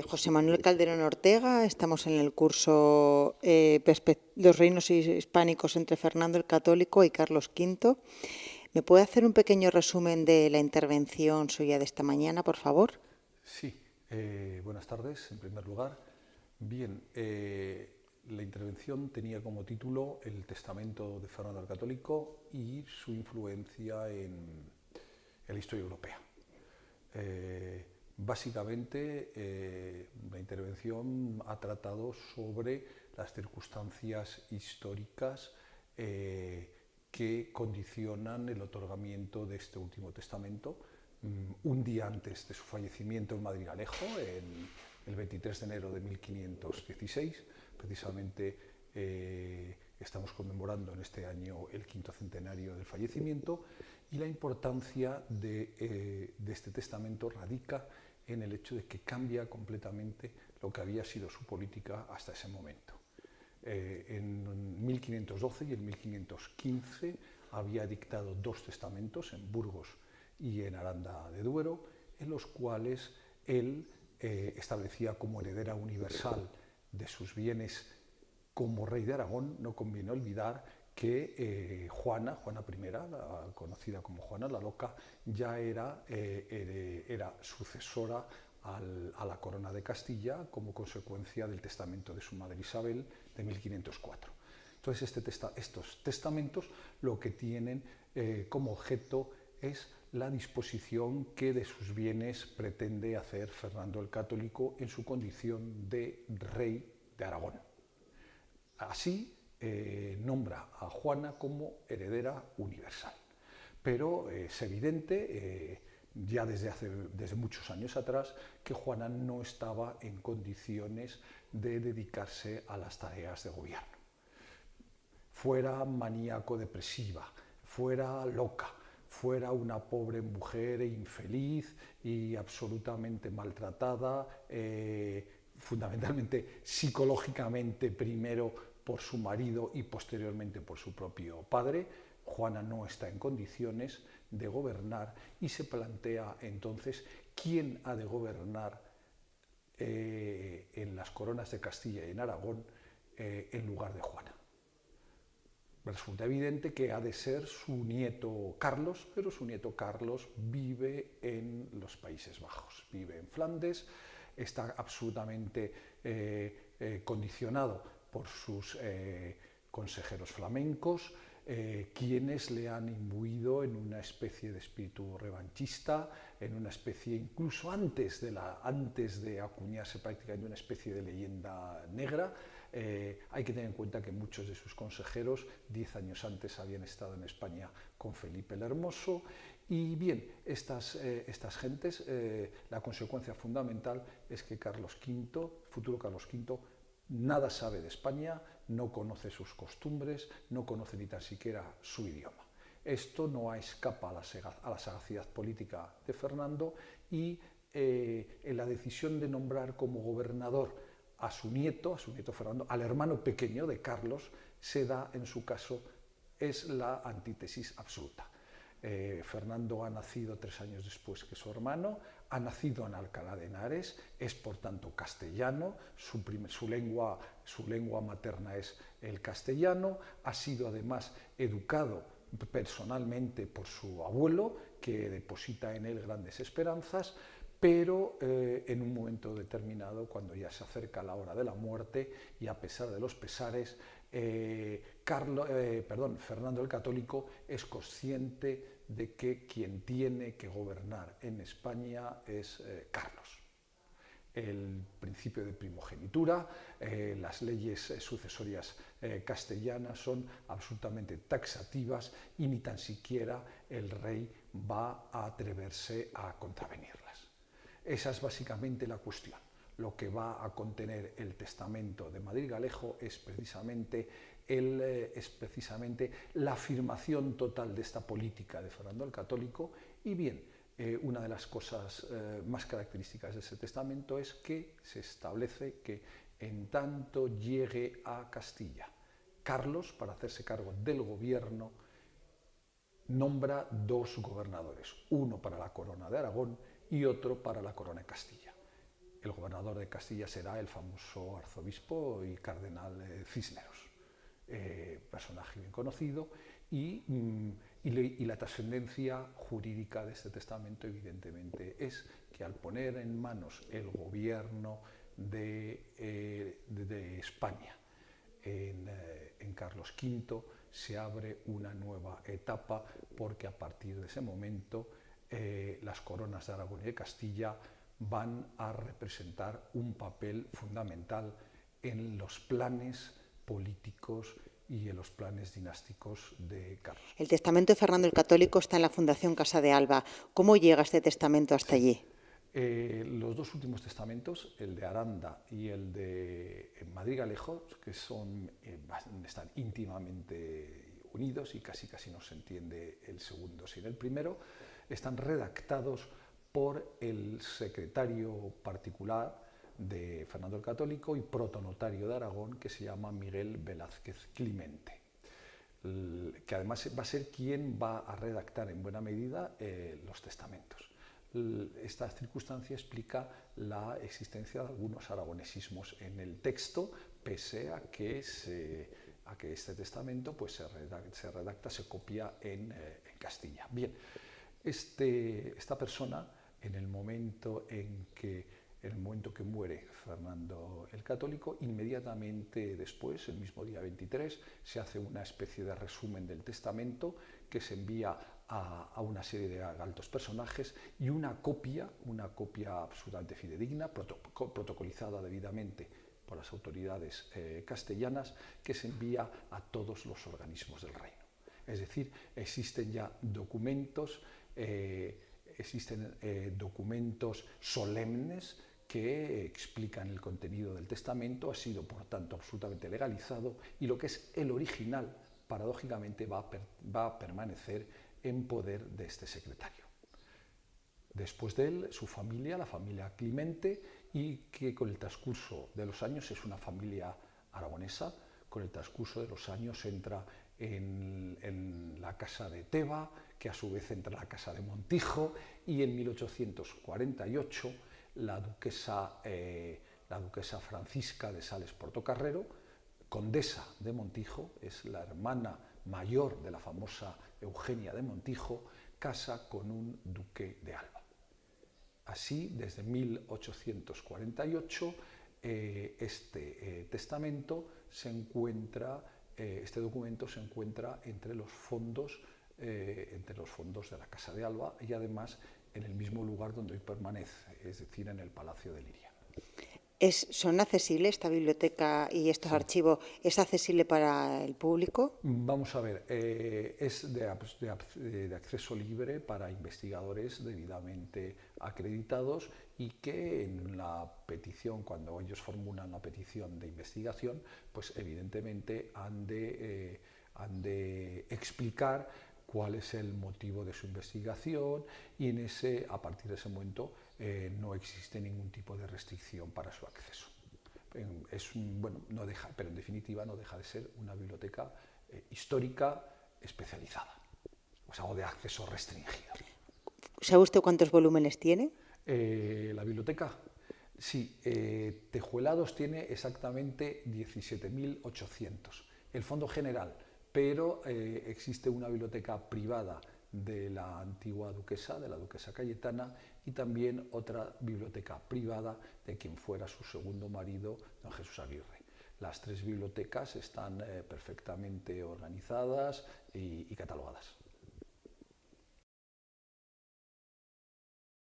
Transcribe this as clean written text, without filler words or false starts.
José Manuel Calderón Ortega. Estamos en el curso Los reinos hispánicos entre Fernando el Católico y Carlos V. ¿Me puede hacer un pequeño resumen de la intervención suya de esta mañana, por favor? Sí, buenas tardes, en primer lugar. Bien, la intervención tenía como título El testamento de Fernando el Católico y su influencia en la historia europea. Básicamente, la intervención ha tratado sobre las circunstancias históricas que condicionan el otorgamiento de este último testamento, un día antes de su fallecimiento en Madrigalejo, el 23 de enero de 1516. Precisamente estamos conmemorando en este año el quinto centenario del fallecimiento, y la importancia de este testamento radica en el hecho de que cambia completamente lo que había sido su política hasta ese momento. En 1512 y en 1515 había dictado dos testamentos en Burgos y en Aranda de Duero, en los cuales él establecía como heredera universal de sus bienes como rey de Aragón. No conviene olvidar que Juana I, conocida como Juana la Loca, ya era sucesora a la corona de Castilla como consecuencia del testamento de su madre Isabel de 1504. Entonces estos testamentos lo que tienen como objeto es la disposición que de sus bienes pretende hacer Fernando el Católico en su condición de rey de Aragón. Así nombra a Juana como heredera universal. Pero es evidente, ya desde muchos años atrás, que Juana no estaba en condiciones de dedicarse a las tareas de gobierno. Fuera maníaco-depresiva, fuera loca, fuera una pobre mujer infeliz y absolutamente maltratada, fundamentalmente psicológicamente, primero por su marido y posteriormente por su propio padre, Juana no está en condiciones de gobernar, y se plantea entonces quién ha de gobernar en las coronas de Castilla y en Aragón en lugar de Juana. Resulta evidente que ha de ser su nieto Carlos, pero su nieto Carlos vive en los Países Bajos, vive en Flandes, está absolutamente condicionado por sus consejeros flamencos, quienes le han imbuido en una especie de espíritu revanchista, en una especie, incluso antes de acuñarse prácticamente, una especie de leyenda negra. Hay que tener en cuenta que muchos de sus consejeros 10 años antes habían estado en España con Felipe el Hermoso, y bien, estas gentes, la consecuencia fundamental es que futuro Carlos V, nada sabe de España, no conoce sus costumbres, no conoce ni tan siquiera su idioma. Esto no escapa a la sagacidad política de Fernando, y en la decisión de nombrar como gobernador a su nieto Fernando, al hermano pequeño de Carlos, se da, en su caso, es la antítesis absoluta. Fernando ha nacido 3 años después que su hermano, ha nacido en Alcalá de Henares, es por tanto castellano, su lengua materna es el castellano, ha sido además educado personalmente por su abuelo, que deposita en él grandes esperanzas, pero en un momento determinado, cuando ya se acerca la hora de la muerte, y a pesar de los pesares, Fernando el Católico es consciente de que quien tiene que gobernar en España es Carlos. El principio de primogenitura, las leyes sucesorias castellanas son absolutamente taxativas, y ni tan siquiera el rey va a atreverse a contravenirlas. Esa es básicamente la cuestión. Lo que va a contener el testamento de Madrigalejo es precisamente la afirmación total de esta política de Fernando el Católico. Y bien, una de las cosas más características de ese testamento es que se establece que, en tanto llegue a Castilla, Carlos, para hacerse cargo del gobierno, nombra 2 gobernadores, uno para la corona de Aragón y otro para la corona de Castilla. el gobernador de Castilla será el famoso arzobispo y cardenal Cisneros, personaje bien conocido, y la trascendencia jurídica de este testamento evidentemente es que al poner en manos el gobierno de España en Carlos V, se abre una nueva etapa, porque a partir de ese momento las coronas de Aragón y de Castilla van a representar un papel fundamental en los planes políticos y en los planes dinásticos de Carlos. El testamento de Fernando el Católico está en la Fundación Casa de Alba. ¿Cómo llega este testamento hasta allí? Los dos últimos testamentos, el de Aranda y el de Madrigalejos, que están íntimamente unidos y casi no se entiende el segundo sin el primero, están redactados por el secretario particular de Fernando el Católico y protonotario de Aragón, que se llama Miguel Velázquez Climente, que además va a ser quien va a redactar en buena medida los testamentos. Esta circunstancia explica la existencia de algunos aragonesismos en el texto, pese a que este testamento pues, se copia en Castilla. Bien, esta persona, en el momento en que muere Fernando el Católico, inmediatamente después, el mismo día 23, se hace una especie de resumen del testamento que se envía a una serie de altos personajes, y una copia absolutamente fidedigna, protocolizada debidamente por las autoridades castellanas, que se envía a todos los organismos del reino. Es decir, existen ya documentos, solemnes que explican el contenido del testamento. Ha sido, por tanto, absolutamente legalizado, y lo que es el original, paradójicamente, va a permanecer en poder de este secretario. Después de él, su familia, la familia Climente, y que con el transcurso de los años es una familia aragonesa. Con el transcurso de los años entra en la casa de Teba, que a su vez entra en la casa de Montijo, y en 1848 la duquesa Francisca de Sales Portocarrero, condesa de Montijo, es la hermana mayor de la famosa Eugenia de Montijo, casa con un duque de Alba. Así, desde 1848, este documento se encuentra entre los fondos de la Casa de Alba, y además en el mismo lugar donde hoy permanece, es decir, en el Palacio de Liria. ¿Son accesibles esta biblioteca y estos archivos? ¿Es accesible para el público? Vamos a ver, es de acceso libre para investigadores debidamente acreditados, y que en la petición, cuando ellos formulan la petición de investigación, pues evidentemente han de explicar cuál es el motivo de su investigación, y a partir de ese momento no existe ningún tipo de restricción para su acceso. Pero en definitiva no deja de ser una biblioteca histórica especializada, o de acceso restringido. ¿Sabe usted cuántos volúmenes tiene? La biblioteca, sí, Tejuelados tiene exactamente 17.800. El fondo general, pero existe una biblioteca privada de la antigua duquesa, de la duquesa Cayetana, y también otra biblioteca privada de quien fuera su segundo marido, don Jesús Aguirre. Las tres bibliotecas están perfectamente organizadas y catalogadas.